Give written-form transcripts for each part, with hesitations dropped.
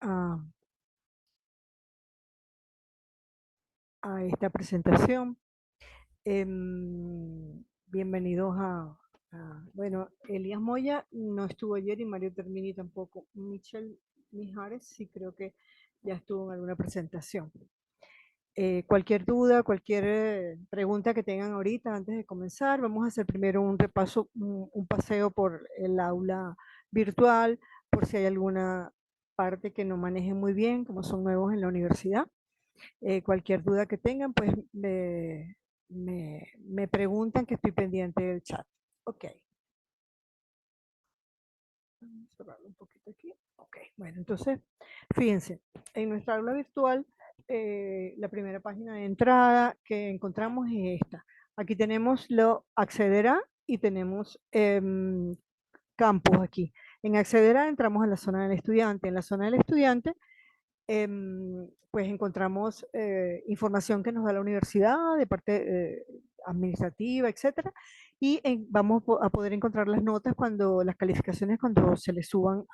a esta presentación. Bienvenidos bueno, Elías Moya no estuvo ayer y Mario Termini tampoco. Michelle Mijares sí creo que ya estuvo en alguna presentación. Cualquier duda, cualquier pregunta que tengan ahorita antes de comenzar, vamos a hacer primero un repaso, un paseo por el aula virtual, por si hay alguna parte que no manejen muy bien, como son nuevos en la universidad. Cualquier duda que tengan, pues me preguntan, que estoy pendiente del chat. Ok. Vamos a cerrarlo un poquito aquí. Ok, bueno, entonces, fíjense, en nuestra aula virtual, la primera página de entrada que encontramos es esta. Aquí tenemos lo accederá y tenemos campus aquí. En accederá entramos a la zona del estudiante. En la zona del estudiante pues encontramos información que nos da la universidad de parte administrativa, etcétera, y vamos a poder encontrar las notas las calificaciones cuando se les suban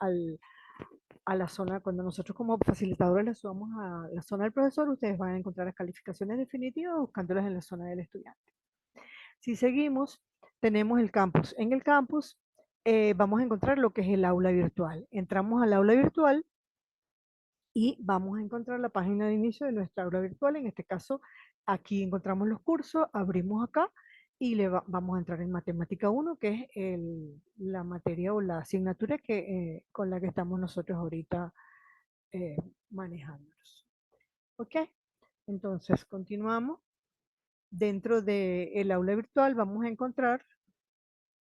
a la zona, cuando nosotros como facilitadores les subamos a la zona del profesor, ustedes van a encontrar las calificaciones definitivas buscándolas en la zona del estudiante. Si seguimos, tenemos el campus. En el campus vamos a encontrar lo que es el aula virtual. Entramos al aula virtual y vamos a encontrar la página de inicio de nuestra aula virtual. En este caso, aquí encontramos los cursos, abrimos acá y vamos a entrar en Matemática 1, que es la materia o la asignatura con la que estamos nosotros ahorita eh, manejándonos. ¿Ok? Entonces, continuamos. Dentro del aula virtual vamos a encontrar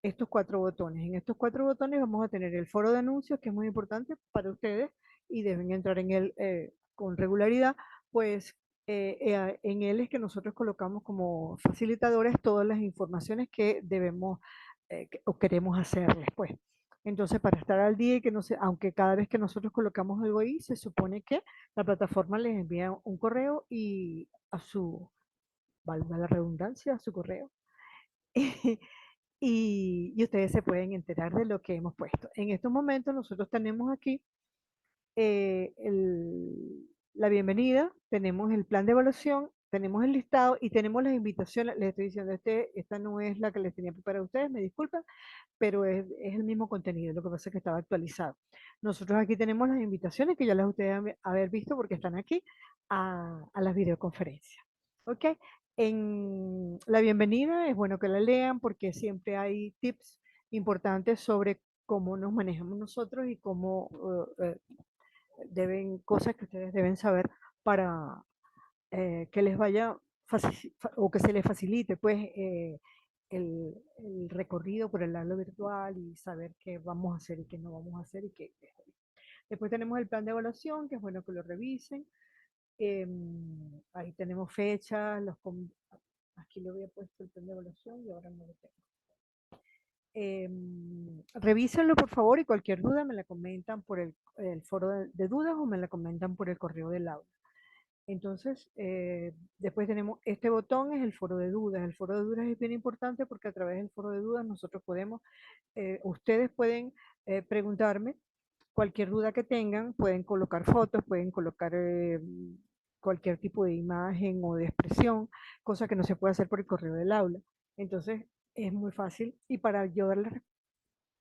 estos 4 botones. En estos 4 botones vamos a tener el foro de anuncios, que es muy importante para ustedes y deben entrar en él con regularidad, pues en él es que nosotros colocamos como facilitadores todas las informaciones que debemos o queremos hacerles, pues. Entonces, para estar al día y que no se, aunque cada vez que nosotros colocamos algo ahí, se supone que la plataforma les envía un correo y valga la redundancia, a su correo. Y ustedes se pueden enterar de lo que hemos puesto. En estos momentos nosotros tenemos aquí la bienvenida, tenemos el plan de evaluación, tenemos el listado y tenemos las invitaciones. Les estoy diciendo, esta no es la que les tenía preparada a ustedes, me disculpan, pero es el mismo contenido, lo que pasa es que estaba actualizado. Nosotros aquí tenemos las invitaciones que ya las ustedes deben haber visto porque están aquí a las videoconferencias. ¿Ok? En la bienvenida es bueno que la lean porque siempre hay tips importantes sobre cómo nos manejamos nosotros y cómo cosas que ustedes deben saber para que les vaya o que se les facilite pues el recorrido por el aula virtual y saber qué vamos a hacer y qué no vamos a hacer. Después tenemos el plan de evaluación, que es bueno que lo revisen. Ahí tenemos fechas, aquí le había puesto el plan de evaluación y ahora no lo tengo. Revísenlo por favor y cualquier duda me la comentan por el foro de dudas o me la comentan por el correo del aula. Entonces, después tenemos este botón, es el foro de dudas. El foro de dudas es bien importante porque a través del foro de dudas nosotros ustedes pueden preguntarme cualquier duda que tengan, pueden colocar fotos, pueden colocar cualquier tipo de imagen o de expresión, cosa que no se puede hacer por el correo del aula. Entonces, es muy fácil y para yo dar la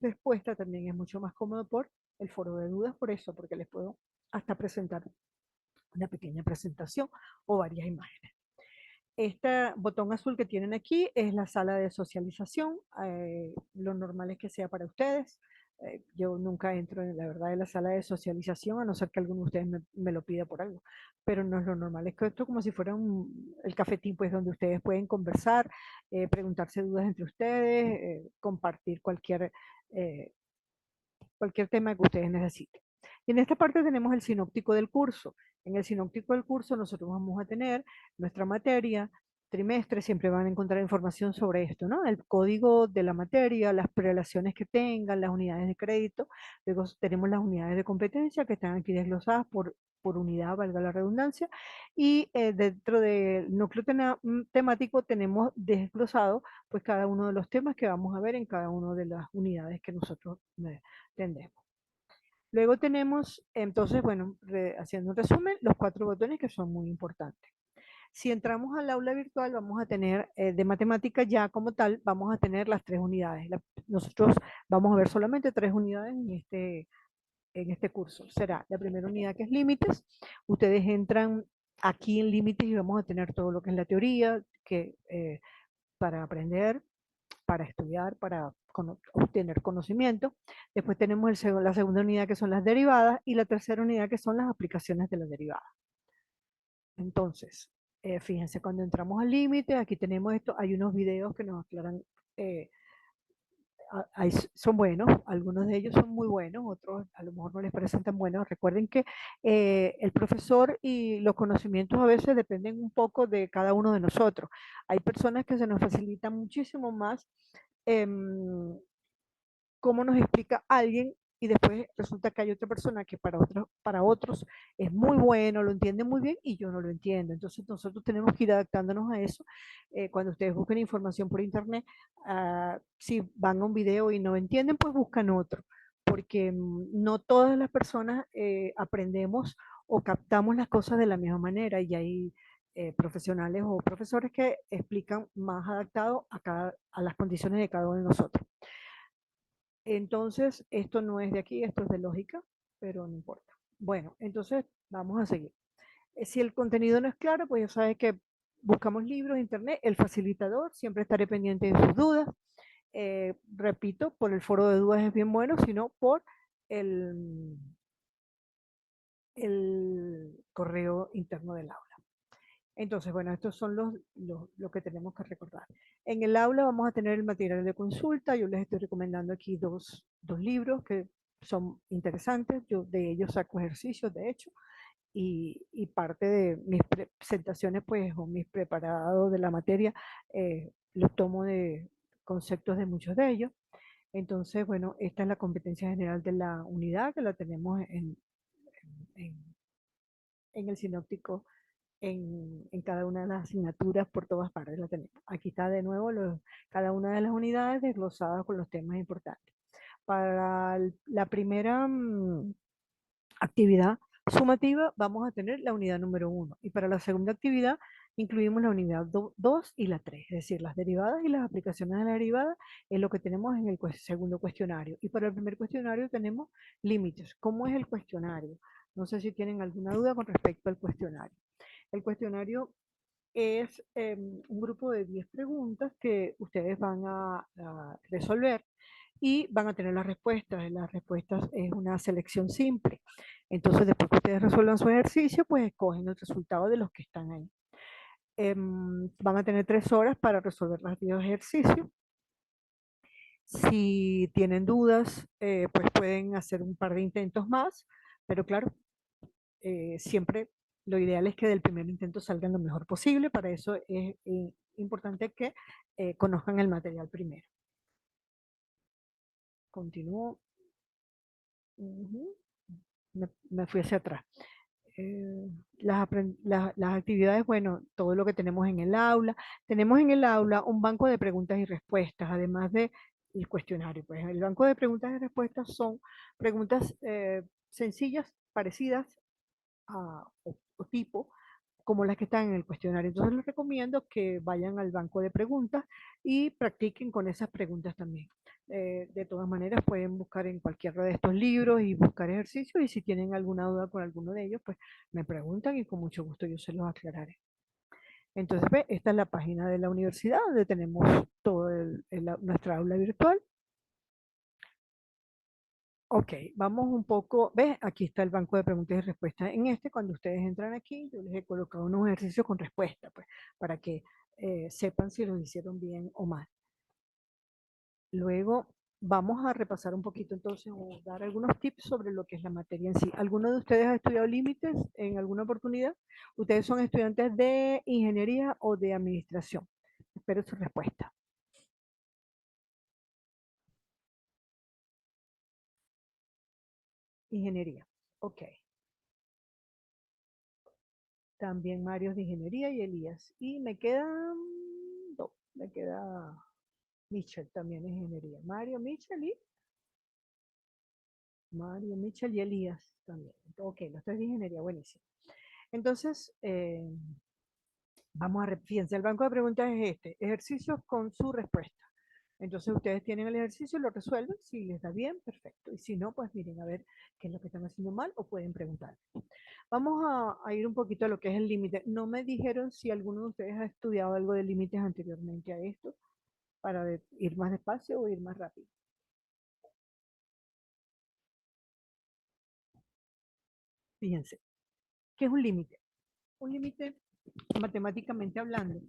respuesta también es mucho más cómodo por el foro de dudas, por eso, porque les puedo hasta presentar una pequeña presentación o varias imágenes. Este botón azul que tienen aquí es la sala de socialización. Lo normal es que sea para ustedes. Yo nunca entro en la verdad en la sala de socialización, a no ser que alguno de ustedes me lo pida por algo. Pero no es lo normal. Es que esto es como si fuera el cafetín, pues donde ustedes pueden conversar, preguntarse dudas entre ustedes, compartir eh, cualquier tema que ustedes necesiten. Y en esta parte tenemos el sinóptico del curso. En el sinóptico del curso nosotros vamos a tener nuestra materia, trimestre, siempre van a encontrar información sobre esto, ¿no? El código de la materia, las prelaciones que tengan, las unidades de crédito. Luego tenemos las unidades de competencia que están aquí desglosadas por unidad, valga la redundancia. Y dentro del núcleo temático tenemos desglosado pues cada uno de los temas que vamos a ver en cada una de las unidades que nosotros tendremos. Luego tenemos, entonces, bueno, haciendo un resumen, los 4 botones que son muy importantes. Si entramos al aula virtual, vamos a tener de matemática ya como tal, vamos a tener las 3 unidades. Nosotros vamos a ver solamente 3 unidades en este curso. Será la primera unidad que es límites. Ustedes entran aquí en límites y vamos a tener todo lo que es la teoría, para aprender, para estudiar, para obtener conocimiento. Después tenemos la segunda unidad que son las derivadas y la tercera unidad que son las aplicaciones de las derivadas. Entonces, fíjense, cuando entramos al límite, aquí tenemos esto, hay unos videos que nos aclaran, eh, son buenos, algunos de ellos son muy buenos, otros a lo mejor no les parecen tan buenos. Recuerden que el profesor y los conocimientos a veces dependen un poco de cada uno de nosotros. Hay personas que se nos facilitan muchísimo más em, cómo nos explica alguien y después resulta que hay otra persona que para otros es muy bueno, lo entiende muy bien y yo no lo entiendo. Entonces nosotros tenemos que ir adaptándonos a eso. Cuando ustedes busquen información por internet, si van a un video y no entienden, pues buscan otro, porque no todas las personas aprendemos o captamos las cosas de la misma manera y hay profesionales o profesores que explican más adaptado a las condiciones de cada uno de nosotros. Entonces, esto no es de aquí, esto es de lógica, pero no importa. Bueno, entonces vamos a seguir. Si el contenido no es claro, pues ya sabes que buscamos libros, internet, el facilitador, siempre estaré pendiente de sus dudas. Repito, por el foro de dudas es bien bueno, sino por el, el correo interno del aula. Entonces, bueno, estos son lo que tenemos que recordar. En el aula vamos a tener el material de consulta. Yo les estoy recomendando aquí dos libros que son interesantes. Yo de ellos saco ejercicios, de hecho, y parte de mis presentaciones, pues, o mis preparados de la materia, los tomo de conceptos de muchos de ellos. Entonces, bueno, esta es la competencia general de la unidad que la tenemos en, en el sinóptico en cada una de las asignaturas por todas partes la tenemos. Aquí está de nuevo cada una de las unidades desglosadas con los temas importantes. Para la primera actividad sumativa vamos a tener la unidad número 1 y para la segunda actividad incluimos la unidad 2 y la 3, es decir, las derivadas y las aplicaciones de la derivada es lo que tenemos en el segundo cuestionario. Y para el primer cuestionario tenemos límites. ¿Cómo es el cuestionario? No sé si tienen alguna duda con respecto al cuestionario. El cuestionario es un grupo de 10 preguntas que ustedes van a resolver y van a tener las respuestas. Las respuestas es una selección simple. Entonces, después que ustedes resuelvan su ejercicio, pues escogen el resultado de los que están ahí. Van a tener 3 horas para resolver los 10 ejercicios. Si tienen dudas, pues pueden hacer un par de intentos más, pero claro, siempre lo ideal es que del primer intento salgan lo mejor posible. Para eso es importante que conozcan el material primero. Continúo. Ujú. Me fui hacia atrás. Las actividades, bueno, todo lo que tenemos en el aula. Tenemos en el aula un banco de preguntas y respuestas, además de el cuestionario. Pues el banco de preguntas y respuestas son preguntas sencillas, parecidas o tipo, como las que están en el cuestionario. Entonces les recomiendo que vayan al banco de preguntas y practiquen con esas preguntas también. De todas maneras, pueden buscar en cualquiera de estos libros y buscar ejercicios y si tienen alguna duda con alguno de ellos, pues me preguntan y con mucho gusto yo se los aclararé. Entonces, ve, esta es la página de la universidad donde tenemos todo nuestra aula virtual. Ok, vamos un poco, ¿ves? Aquí está el banco de preguntas y respuestas. En cuando ustedes entran aquí, yo les he colocado unos ejercicios con respuesta, pues, para que sepan si los hicieron bien o mal. Luego vamos a repasar un poquito entonces o dar algunos tips sobre lo que es la materia en sí. ¿Alguno de ustedes ha estudiado límites en alguna oportunidad? ¿Ustedes son estudiantes de ingeniería o de administración? Espero su respuesta. Ingeniería. Ok. También Mario es de ingeniería y Elías. Y me quedan dos. Me queda Mitchell también es ingeniería. Mario, Mitchell y Mario, Michel y Elías también. Ok, los tres de ingeniería, buenísimo. Entonces, vamos a, fíjense, el banco de preguntas es este, ejercicios con su respuesta. Entonces ustedes tienen el ejercicio, lo resuelven, si les da bien, perfecto. Y si no, pues miren a ver qué es lo que están haciendo mal o pueden preguntar. Vamos a ir un poquito a lo que es el límite. No me dijeron si alguno de ustedes ha estudiado algo de límites anteriormente a esto, para ir más despacio o ir más rápido. Fíjense, ¿qué es un límite? Un límite, matemáticamente hablando,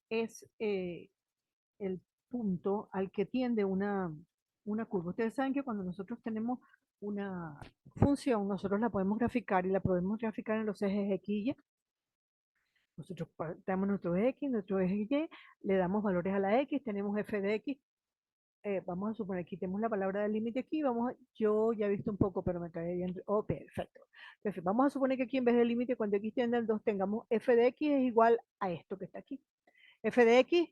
es el punto al que tiende una curva. Ustedes saben que cuando nosotros tenemos una función, nosotros la podemos graficar y la podemos graficar en los ejes X y Y. Nosotros tenemos nuestro X, nuestro eje Y, le damos valores a la X, tenemos f de X. Vamos a suponer, quitemos la palabra del límite aquí, yo ya he visto un poco, pero me cae bien. Oh, perfecto. Entonces, vamos a suponer que aquí en vez del límite, cuando X tiende al 2, tengamos f de X es igual a esto que está aquí. F de X,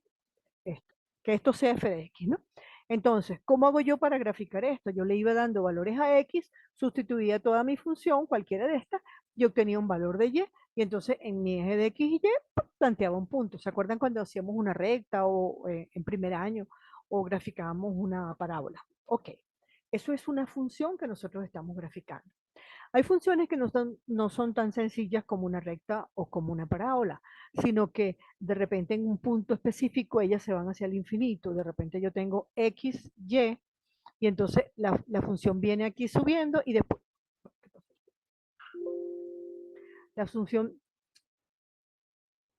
esto, que esto sea f de X, ¿no? Entonces, ¿cómo hago yo para graficar esto? Yo le iba dando valores a X, sustituía toda mi función, cualquiera de estas, y obtenía un valor de Y, y entonces en mi eje de X y Y planteaba un punto. ¿Se acuerdan cuando hacíamos una recta o en primer año o graficábamos una parábola? Ok, eso es una función que nosotros estamos graficando. Hay funciones que no son tan sencillas como una recta o como una parábola, sino que de repente en un punto específico ellas se van hacia el infinito. De repente yo tengo x, y entonces la función viene aquí subiendo y después la función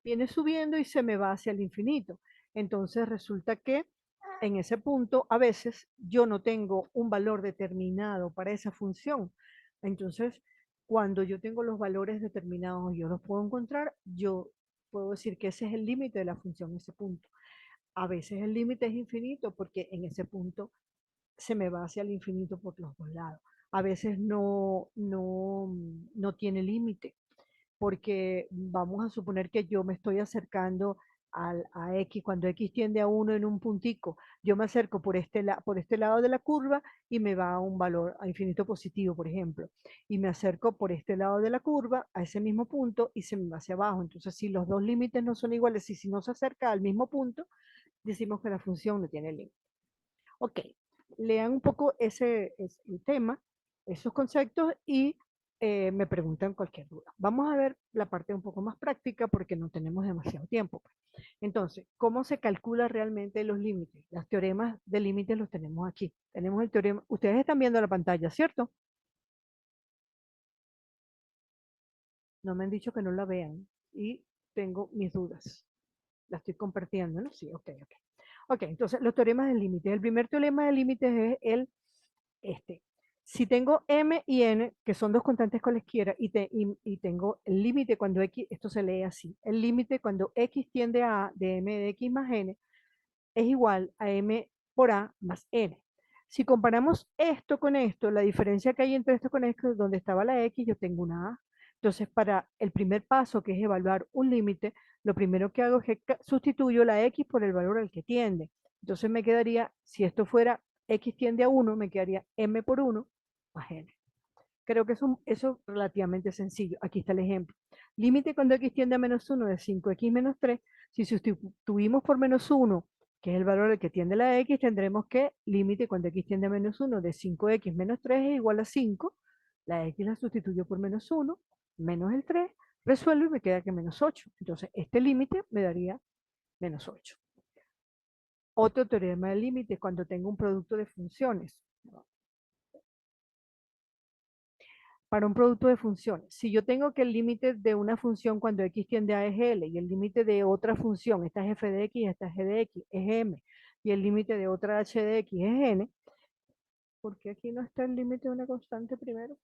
viene subiendo y se me va hacia el infinito. Entonces resulta que en ese punto a veces yo no tengo un valor determinado para esa función. Entonces, cuando yo tengo los valores determinados y yo los puedo encontrar, yo puedo decir que ese es el límite de la función, ese punto. A veces el límite es infinito porque en ese punto se me va hacia el infinito por los dos lados. A veces no tiene límite porque vamos a suponer que yo me estoy acercando a X, cuando X tiende a 1 en un puntico, yo me acerco por este lado de la curva y me va a un valor a infinito positivo, por ejemplo, y me acerco por este lado de la curva a ese mismo punto y se me va hacia abajo. Entonces, si los dos límites no son iguales y si no se acerca al mismo punto, decimos que la función no tiene límite. Ok, lean un poco ese tema, esos conceptos y me preguntan cualquier duda. Vamos a ver la parte un poco más práctica porque no tenemos demasiado tiempo. Entonces, ¿cómo se calcula realmente los límites? Los teoremas de límites los tenemos aquí. Tenemos el teorema, ustedes están viendo la pantalla, ¿cierto? No me han dicho que no la vean y tengo mis dudas. La estoy compartiendo, ¿no? Sí, ok, ok. Ok, entonces los teoremas de límites. El primer teorema de límites es este. Si tengo m y n, que son dos constantes cualesquiera, y tengo el límite cuando x, esto se lee así, el límite cuando x tiende a A de m de x más n es igual a m por a más n. Si comparamos esto con esto, la diferencia que hay entre esto con esto, donde estaba la x, yo tengo una a. Entonces, para el primer paso, que es evaluar un límite, lo primero que hago es que sustituyo la x por el valor al que tiende. Entonces me quedaría, si esto fuera x tiende a 1, me quedaría m por 1 más n. Creo que eso es relativamente sencillo. Aquí está el ejemplo. Límite cuando x tiende a menos 1 de 5x menos 3. Si sustituimos por menos 1, que es el valor al que tiende la x, tendremos que límite cuando x tiende a menos 1 de 5x menos 3 es igual a 5. La x la sustituyo por menos 1, menos el 3, resuelvo y me queda que menos 8. Entonces, este límite me daría menos 8. Otro teorema del límite cuando tengo un producto de funciones. Para un producto de funciones. Si yo tengo que el límite de una función cuando x tiende a es L y el límite de otra función, esta es f de x, esta es g de x, es m, y el límite de otra h de x es n, ¿por qué aquí no está el límite de una constante primero?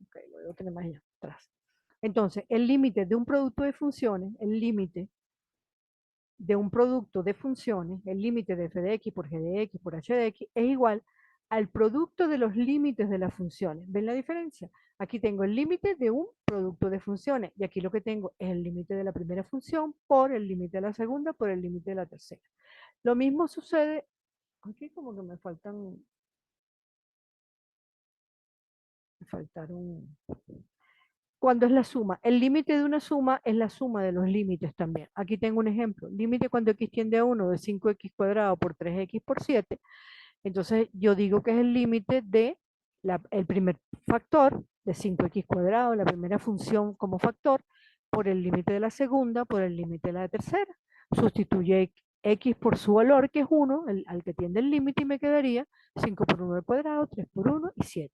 Ok, lo debo tener más allá atrás. Entonces, el límite de un producto de funciones, el límite de un producto de funciones, el límite de f de x por g de x por h de x, es igual al producto de los límites de las funciones. ¿Ven la diferencia? Aquí tengo el límite de un producto de funciones y aquí lo que tengo es el límite de la primera función por el límite de la segunda por el límite de la tercera. Lo mismo sucede, aquí como que me faltan faltar un... Cuando es la suma, el límite de una suma es la suma de los límites también. Aquí tengo un ejemplo. Límite cuando x tiende a 1 de 5x cuadrado por 3x por 7. Entonces yo digo que es el límite de el primer factor de 5x cuadrado, la primera función como factor, por el límite de la segunda, por el límite de la tercera. Sustituye x por su valor, que es 1, al que tiende el límite, y me quedaría 5 por 1 al cuadrado, 3 por 1 y 7.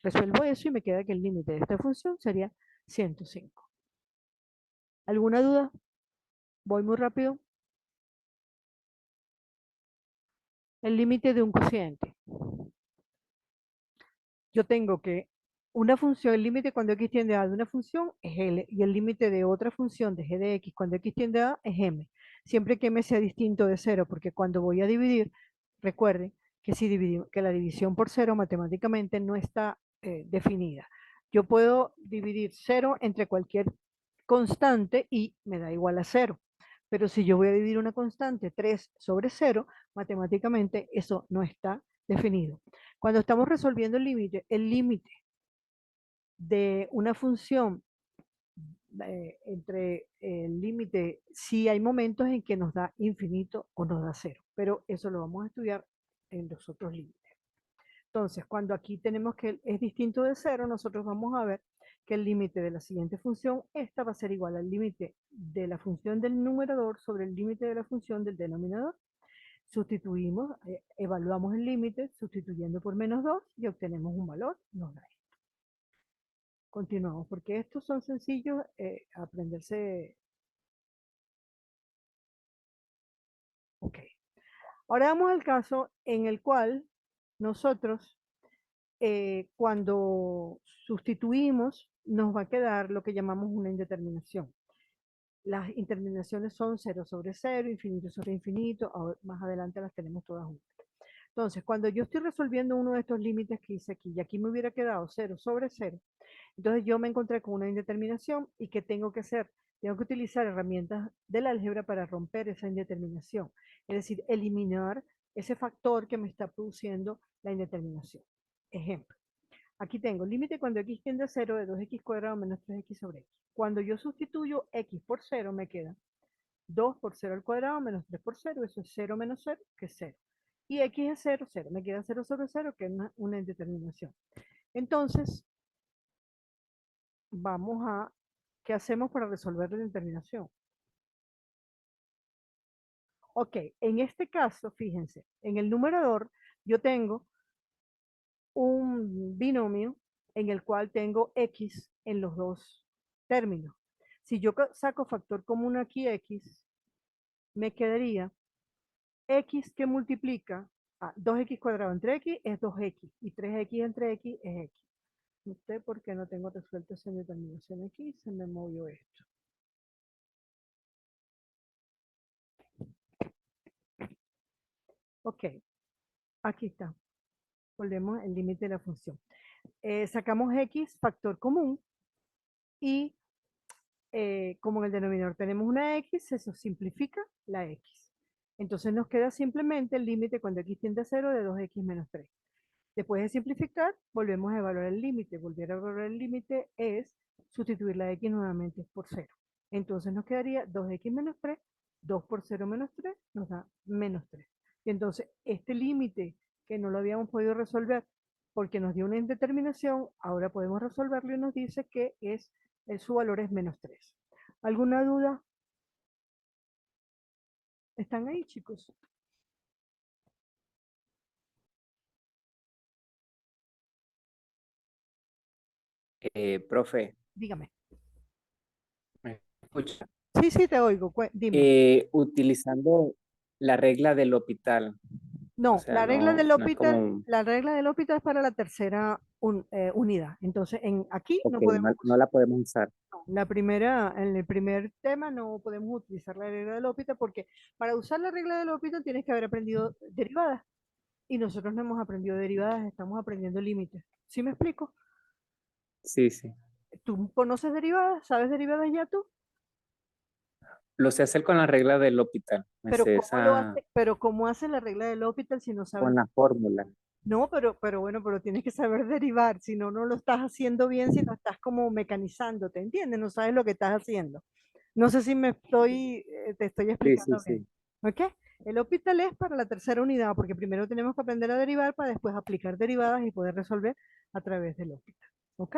Resuelvo eso y me queda que el límite de esta función sería 105. ¿Alguna duda? Voy muy rápido. El límite de un cociente. Yo tengo que una función, el límite cuando x tiende a de una función es L, y el límite de otra función de g de x cuando x tiende a es m. Siempre que m sea distinto de 0, porque cuando voy a dividir, recuerden que, que la división por 0 matemáticamente no está definida. Yo puedo dividir 0 entre cualquier constante y me da igual a 0. Pero si yo voy a dividir una constante 3 sobre 0, matemáticamente eso no está definido. Cuando estamos resolviendo el límite de una función entre el límite, sí hay momentos en que nos da infinito o nos da 0, pero eso lo vamos a estudiar en los otros límites. Entonces, cuando aquí tenemos que es distinto de 0, nosotros vamos a ver que el límite de la siguiente función, esta va a ser igual al límite de la función del numerador sobre el límite de la función del denominador. Sustituimos, evaluamos el límite sustituyendo por menos 2 y obtenemos un valor, nos da esto. Continuamos, porque estos son sencillos aprenderse. Ok. Ahora vamos al caso en el cual nosotros cuando sustituimos nos va a quedar lo que llamamos una indeterminación. Las indeterminaciones son 0 sobre 0, infinito sobre infinito, más adelante las tenemos todas juntas. Entonces, cuando yo estoy resolviendo uno de estos límites que hice aquí, y aquí me hubiera quedado 0 sobre 0, entonces yo me encontré con una indeterminación, y ¿qué tengo que hacer? Tengo que utilizar herramientas del álgebra para romper esa indeterminación, es decir, eliminar ese factor que me está produciendo la indeterminación. Ejemplo, aquí tengo límite cuando x tiende a 0 de 2x cuadrado menos 3x sobre x. Cuando yo sustituyo x por 0, me queda 2 por 0 al cuadrado menos 3 por 0, eso es 0 menos 0, que es 0. Y x es 0, 0, me queda 0 sobre 0, que es una indeterminación. Entonces, vamos a, ¿qué hacemos para resolver la indeterminación? Ok, en este caso, fíjense, en el numerador yo tengo un binomio en el cual tengo x en los dos términos. Si yo saco factor común aquí x, me quedaría x que multiplica a 2x cuadrado entre x es 2x y 3x entre x es x. No sé por qué no tengo resuelto esa determinación aquí, se me movió esto. Ok, aquí está. Volvemos al límite de la función. Sacamos x, factor común, y como en el denominador tenemos una x, se simplifica la x. Entonces nos queda simplemente el límite cuando x tiende a 0 de 2x menos 3. Después de simplificar, volvemos a evaluar el límite. Volver a evaluar el límite es sustituir la x nuevamente por 0. Entonces nos quedaría 2x menos 3, 2 por 0 menos 3, nos da menos 3. Y entonces este límite que no lo habíamos podido resolver porque nos dio una indeterminación, ahora podemos resolverlo y nos dice que su valor es menos 3. ¿Alguna duda? ¿Están ahí, chicos? Profe, Dígame. ¿me escucha? Sí, sí, te oigo. Dime. Utilizando la regla del hospital, o No, sea, no, no es como, la regla del hospital es para la tercera unidad. Entonces, aquí no ok, podemos, no la podemos usar. en el primer tema no podemos utilizar la regla del hospital porque para usar la regla del hospital tienes que haber aprendido derivadas. Y nosotros no hemos aprendido derivadas, estamos aprendiendo límites. ¿Sí me explico? Sí, sí. ¿Tú conoces derivadas? ¿Sabes derivadas ya tú? Lo sé hacer con la regla del hospital. Me Pero sé ¿cómo lo esa hace? Pero ¿cómo hace la regla del hospital si no sabes? con la fórmula. No, pero bueno, pero tienes que saber derivar, si no, no lo estás haciendo bien, si no estás como mecanizando, ¿te entiendes? No sabes lo que estás haciendo. No sé si te estoy Sí, explicando sí, bien. sí. ¿Ok? El hospital es para la tercera unidad, porque primero tenemos que aprender a derivar para después aplicar derivadas y poder resolver a través del hospital. ¿Ok?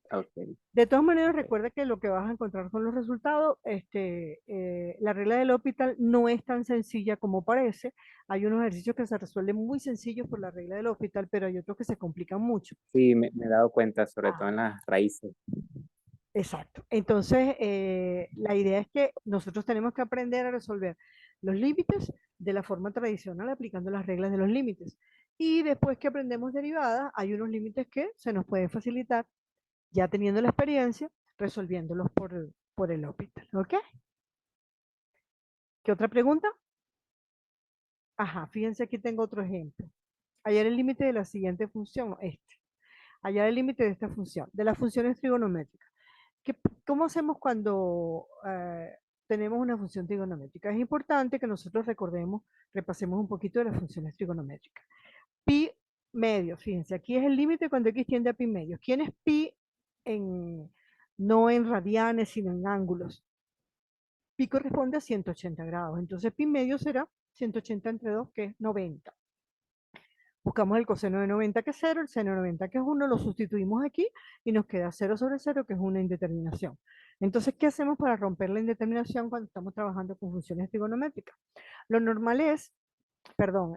Ok. De todas maneras, recuerda que lo que vas a encontrar con los resultados, la regla del hospital no es tan sencilla como parece. Hay unos ejercicios que se resuelven muy sencillos por la regla del hospital, pero hay otros que se complican mucho. Sí, me he dado cuenta, sobre Ah, todo en las raíces. exacto. Entonces, la idea es que nosotros tenemos que aprender a resolver los límites de la forma tradicional aplicando las reglas de los límites. Y después que aprendemos derivadas, hay unos límites que se nos pueden facilitar ya teniendo la experiencia, resolviéndolos por el hospital. ¿Ok? ¿Qué otra pregunta? Ajá, fíjense aquí tengo otro ejemplo. Hallar el límite de la siguiente función, hallar el límite de esta función, de las funciones trigonométricas. ¿Qué- ¿Cómo hacemos cuando tenemos una función trigonométrica? Es importante que nosotros recordemos, repasemos un poquito de las funciones trigonométricas. Pi medio, fíjense, aquí es el límite cuando x tiende a pi medio. ¿Quién es pi en, no en radianes, sino en ángulos? Pi corresponde a 180 grados, entonces pi medio será 180 entre 2, que es 90. Buscamos el coseno de 90, que es 0, el seno de 90, que es 1, lo sustituimos aquí y nos queda 0 sobre 0, que es una indeterminación. Entonces, ¿qué hacemos para romper la indeterminación cuando estamos trabajando con funciones trigonométricas? Lo normal es, perdón,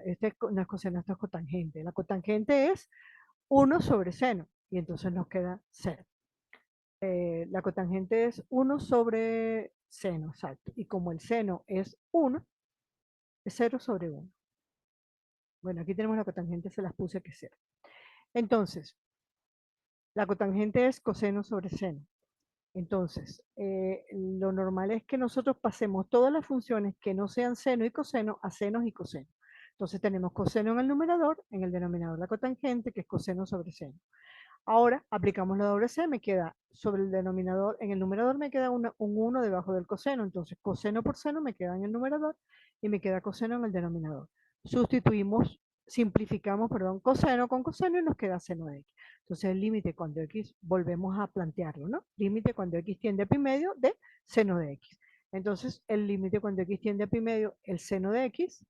no es coseno, esto es cotangente. La cotangente es 1 sobre seno, y entonces nos queda 0. La cotangente es 1 sobre seno, exacto. Y como el seno es 1, es 0 sobre 1. Bueno, aquí tenemos la cotangente, se las puse que es 0. Entonces, la cotangente es coseno sobre seno. Entonces, lo normal es que nosotros pasemos todas las funciones que no sean seno y coseno a senos y cosenos. Entonces tenemos coseno en el numerador, en el denominador la cotangente, que es coseno sobre seno. Ahora aplicamos la doble C, me queda sobre el denominador, en el numerador me queda un 1 debajo del coseno, entonces coseno por seno me queda en el numerador y me queda coseno en el denominador. Sustituimos, simplificamos, perdón, coseno con coseno y nos queda seno de x. Entonces el límite cuando x, volvemos a plantearlo, ¿no? Límite cuando x tiende a pi medio de seno de x. Entonces el límite cuando x tiende a pi medio, el seno de x,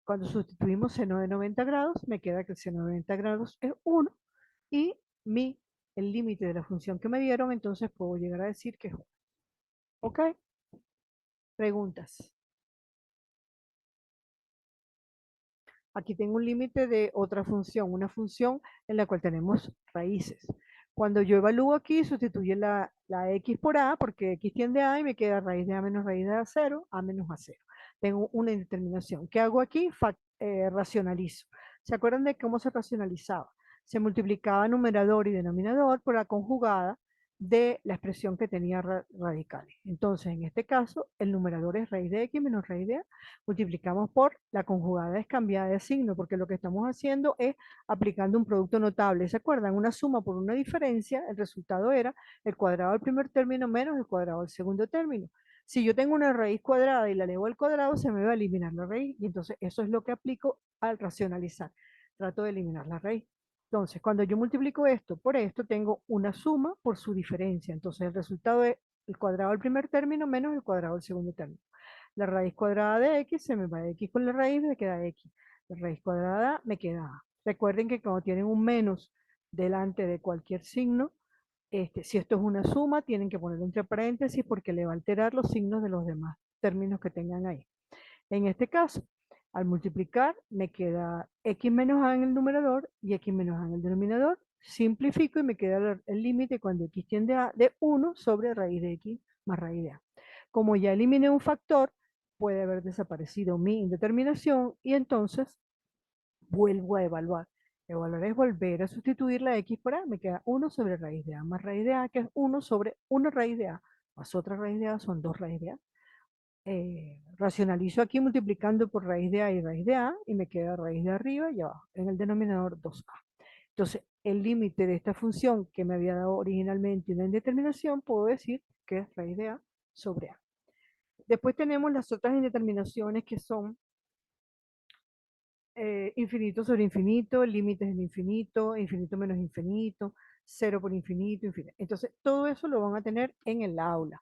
cuando sustituimos seno de 90 grados, me queda que el seno de 90 grados es 1 y el límite de la función que me dieron, entonces puedo llegar a decir que es 1. ¿Ok? Preguntas. Aquí tengo un límite de otra función, una función en la cual tenemos raíces. Cuando yo evalúo aquí, sustituye la x por a, porque x tiende a y me queda raíz de a menos raíz de a 0, a menos a 0. Tengo una indeterminación. ¿Qué hago aquí? Racionalizo. ¿Se acuerdan de cómo se racionalizaba? Se multiplicaba numerador y denominador por la conjugada de la expresión que tenía radicales. Entonces, en este caso, el numerador es raíz de x menos raíz de a, multiplicamos por la conjugada es cambiada de signo, porque lo que estamos haciendo es aplicando un producto notable. ¿Se acuerdan? Una suma por una diferencia, el resultado era el cuadrado del primer término menos el cuadrado del segundo término. Si yo tengo una raíz cuadrada y la elevo al cuadrado, se me va a eliminar la raíz, y entonces eso es lo que aplico al racionalizar. Trato de eliminar la raíz. Entonces, cuando yo multiplico esto por esto, tengo una suma por su diferencia. Entonces, el resultado es el cuadrado del primer término menos el cuadrado del segundo término. La raíz cuadrada de x se me va de x con la raíz, me queda x. La raíz cuadrada me queda a. Recuerden que cuando tienen un menos delante de cualquier signo, si esto es una suma, tienen que ponerlo entre paréntesis porque le va a alterar los signos de los demás términos que tengan ahí. En este caso, al multiplicar, me queda x menos a en el numerador y x menos a en el denominador. Simplifico y me queda el límite cuando x tiende a de 1 sobre raíz de x más raíz de a. Como ya eliminé un factor, puede haber desaparecido mi indeterminación y entonces vuelvo a evaluar. Evaluar es volver a sustituir la x por a. Me queda 1 sobre raíz de a más raíz de a, que es 1 sobre 1 raíz de a más otra raíz de a, son 2 raíz de a. Racionalizo aquí multiplicando por raíz de a y raíz de a y me queda raíz de arriba y abajo, en el denominador 2a. Entonces, el límite de esta función que me había dado originalmente una indeterminación, puedo decir que es raíz de a sobre a. Después tenemos las otras indeterminaciones que son infinito sobre infinito, límites del infinito, infinito menos infinito, cero por infinito, infinito. Entonces, todo eso lo van a tener en el aula.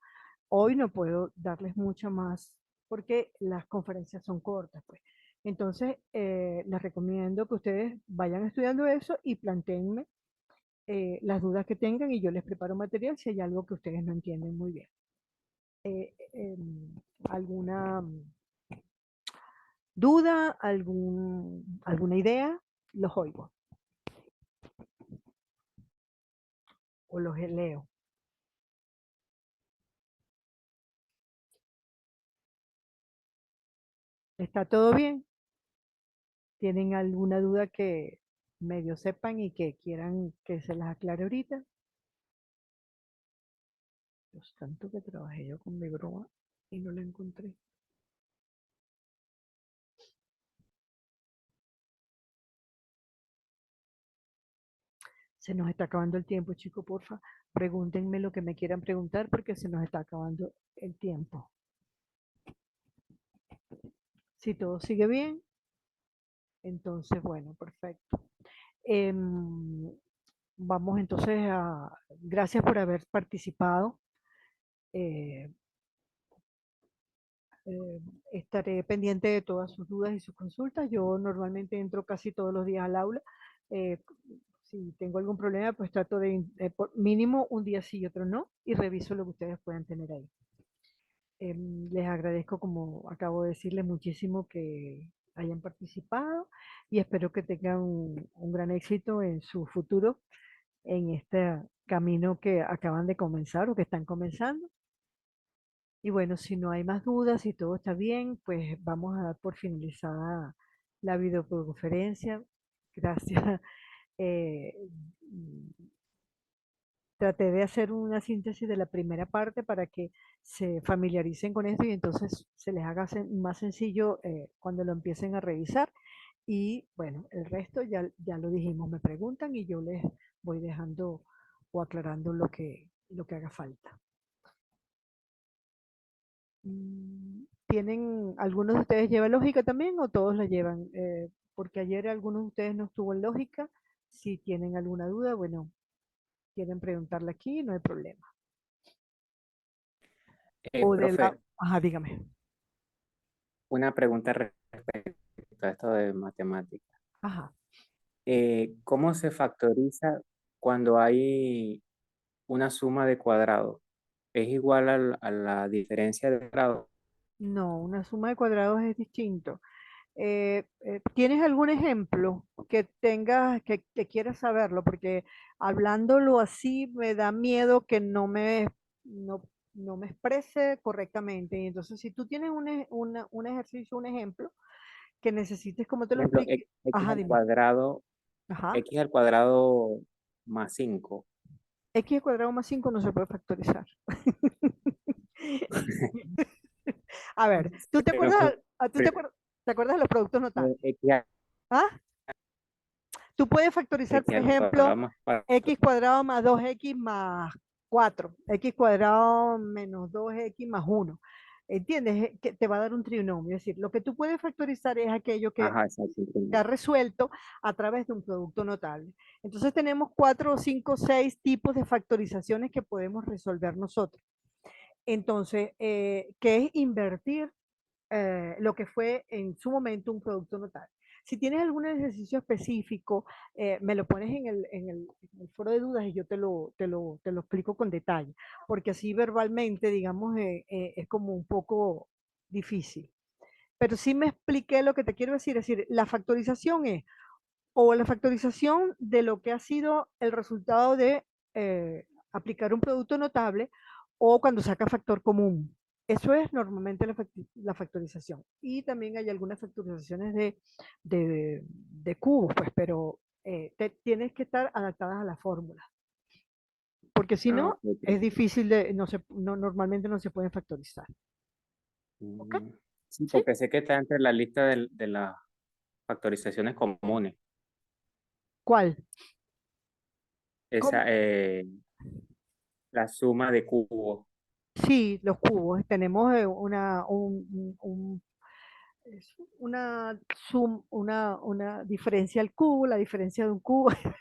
Hoy no puedo darles mucho más porque las conferencias son cortas, pues. Entonces, les recomiendo que ustedes vayan estudiando eso y planteenme las dudas que tengan y yo les preparo material si hay algo que ustedes no entienden muy bien. ¿Alguna duda, alguna idea? Los oigo o los leo. ¿Está todo bien? ¿Tienen alguna duda que medio sepan y que quieran que se las aclare ahorita? Dios, tanto que trabajé yo con mi broma y no la encontré. Se nos está acabando el tiempo, chicos, porfa. Pregúntenme lo que me quieran preguntar porque se nos está acabando el tiempo. Si todo sigue bien, entonces, bueno, perfecto. Vamos entonces a... Gracias por haber participado. Eh, eh, Estaré pendiente de todas sus dudas y sus consultas. Yo normalmente entro casi todos los días al aula. Eh, si tengo algún problema, pues trato de, por mínimo un día sí y otro no, y reviso lo que ustedes puedan tener ahí. Les agradezco, como acabo de decirles, muchísimo que hayan participado y espero que tengan un gran éxito en su futuro, en este camino que acaban de comenzar o que están comenzando. Y bueno, si no hay más dudas, si todo está bien, pues vamos a dar por finalizada la videoconferencia. Gracias. Eh, Traté de hacer una síntesis de la primera parte para que se familiaricen con esto y entonces se les haga más sencillo cuando lo empiecen a revisar. Y bueno, el resto ya lo dijimos, me preguntan y yo les voy dejando o aclarando lo que haga falta. ¿Tienen, algunos de ustedes llevan lógica también o todos la llevan? Porque ayer algunos de ustedes no estuvo en lógica. Si tienen alguna duda, bueno, quieren preguntarla aquí, no hay problema. O de la... Profe, Ajá, dígame. una pregunta respecto a esto de matemáticas. Ajá. ¿Cómo se factoriza cuando hay una suma de cuadrados? ¿Es igual a la diferencia de grado? No, una suma de cuadrados es distinto. ¿Tienes algún ejemplo que tengas, que quieras saberlo? Porque hablándolo así me da miedo que no, no me exprese correctamente. Y entonces, si tú tienes un ejercicio, un ejemplo que necesites, como te Por lo ejemplo, explique, ajá, dime. Ajá. x al cuadrado más 5. X al cuadrado más 5 no se puede factorizar. A ver, ¿tú te Pero, acuerdas, pero, te acuerdas de los productos notables? x, ¿Ah? Tú puedes factorizar, x por al cuadrado ejemplo, más 4. x cuadrado más 2x más 4, x cuadrado menos 2x más 1. ¿Entiendes? Que te va a dar un trinomio. Es decir, lo que tú puedes factorizar es aquello que Ajá, exacto. se ha resuelto a través de un producto notable. Entonces tenemos 4, 5, 6 tipos de factorizaciones que podemos resolver nosotros. Entonces, ¿qué es invertir lo que fue en su momento un producto notable? Si tienes algún ejercicio específico, me lo pones en el foro de dudas y yo te lo explico con detalle, porque así verbalmente, digamos, es como un poco difícil. Pero sí me expliqué lo que te quiero decir, es decir, la factorización es o la factorización de lo que ha sido el resultado de aplicar un producto notable o cuando saca factor común. Eso es normalmente la factorización. Y también hay algunas factorizaciones de cubos, pues, pero tienes que estar adaptadas a la fórmula. Porque si Ah, no, ok, ok. es difícil de, normalmente no se pueden factorizar. ¿Ok? Mm, sí, ¿Sí? porque sé que está entre la lista de las factorizaciones comunes. ¿Cuál? Esa, ¿Cómo? la suma de cubos. Sí, los cubos. Tenemos es una diferencia al cubo, la diferencia de un cubo.